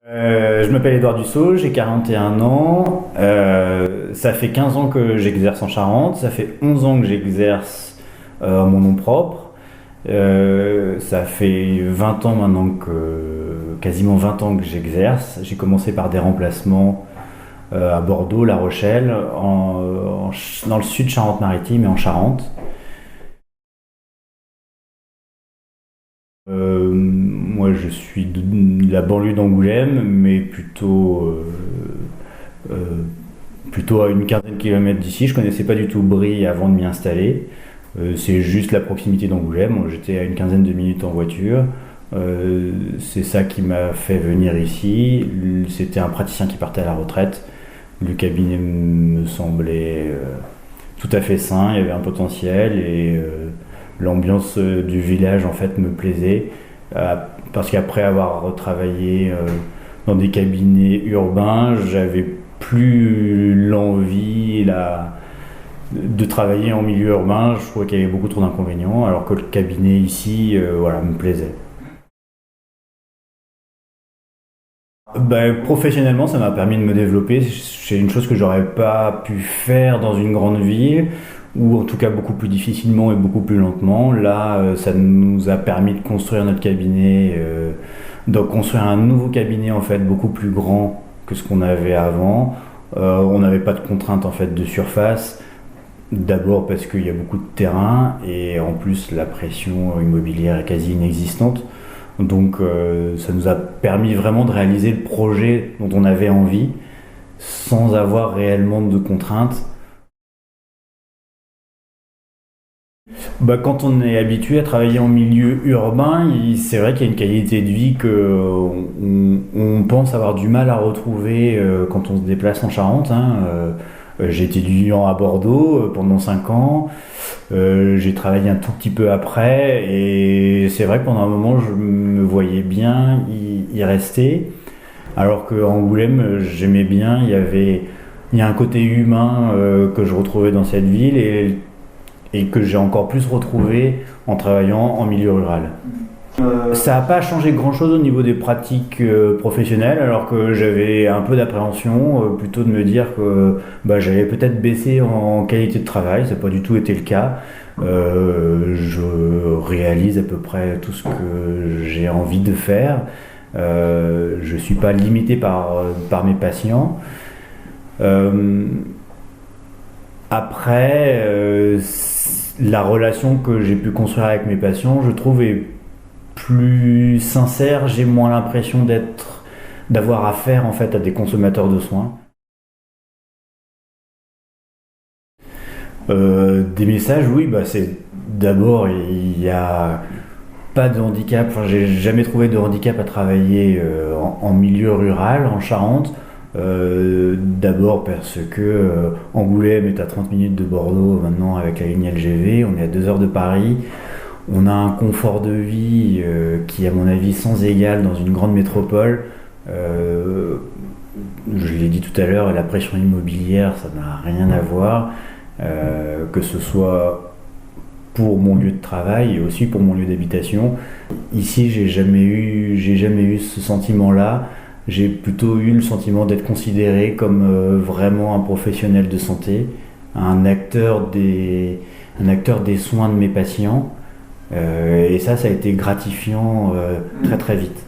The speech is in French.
Je m'appelle Édouard Dussault, j'ai 41 ans. Ça fait 15 ans que j'exerce en Charente, ça fait 11 ans que j'exerce à mon nom propre. Ça fait 20 ans maintenant quasiment 20 ans que j'exerce. J'ai commencé par des remplacements à Bordeaux, La Rochelle, dans le sud Charente-Maritime et en Charente. Moi, je suis de la banlieue d'Angoulême, mais plutôt à une quinzaine de kilomètres d'ici. Je connaissais pas du tout Brie avant de m'y installer. C'est juste la proximité d'Angoulême. J'étais à une quinzaine de minutes en voiture. C'est ça qui m'a fait venir ici. C'était un praticien qui partait à la retraite. Le cabinet me semblait tout à fait sain, il y avait un potentiel et l'ambiance du village en fait me plaisait parce qu'après avoir retravaillé dans des cabinets urbains, j'avais plus de travailler en milieu urbain. Je trouvais qu'il y avait beaucoup trop d'inconvénients, alors que le cabinet ici, voilà, me plaisait. Professionnellement, ça m'a permis de me développer. C'est une chose que j'aurais pas pu faire dans une grande ville, ou en tout cas beaucoup plus difficilement et beaucoup plus lentement. Là, ça nous a permis de construire notre cabinet, de construire un nouveau cabinet en fait beaucoup plus grand que ce qu'on avait avant. On n'avait pas de contraintes en fait de surface. D'abord parce qu'il y a beaucoup de terrain et en plus la pression immobilière est quasi inexistante. Donc ça nous a permis vraiment de réaliser le projet dont on avait envie sans avoir réellement de contraintes. Quand on est habitué à travailler en milieu urbain, c'est vrai qu'il y a une qualité de vie on pense avoir du mal à retrouver quand on se déplace en Charente, hein. J'ai été étudiant à Bordeaux pendant 5 ans. J'ai travaillé un tout petit peu après et c'est vrai que pendant un moment je me voyais bien y rester. Alors qu'à Angoulême, j'aimais bien, il y a un côté humain que je retrouvais dans cette ville et que j'ai encore plus retrouvé en travaillant en milieu rural. Ça n'a pas changé grand-chose au niveau des pratiques professionnelles, alors que j'avais un peu d'appréhension, plutôt de me dire que j'allais peut-être baisser en qualité de travail. Ça n'a pas du tout été le cas. Je réalise à peu près tout ce que j'ai envie de faire. Je ne suis pas limité par mes patients. Après, la relation que j'ai pu construire avec mes patients, je trouve, est plus sincère. J'ai moins l'impression d'avoir affaire en fait à des consommateurs de soins. Des messages, oui, c'est d'abord il n'y a pas de handicap. Enfin, j'ai jamais trouvé de handicap à travailler en milieu rural, en Charente. D'abord parce que Angoulême est à 30 minutes de Bordeaux maintenant avec la ligne LGV, on est à 2 heures de Paris. On a un confort de vie qui est à mon avis sans égal dans une grande métropole. Je l'ai dit tout à l'heure, la pression immobilière, ça n'a rien à voir, que ce soit pour mon lieu de travail et aussi pour mon lieu d'habitation. Ici, j'ai jamais eu ce sentiment-là. J'ai plutôt eu le sentiment d'être considéré comme vraiment un professionnel de santé, un acteur des soins de mes patients. Et ça a été gratifiant très très vite.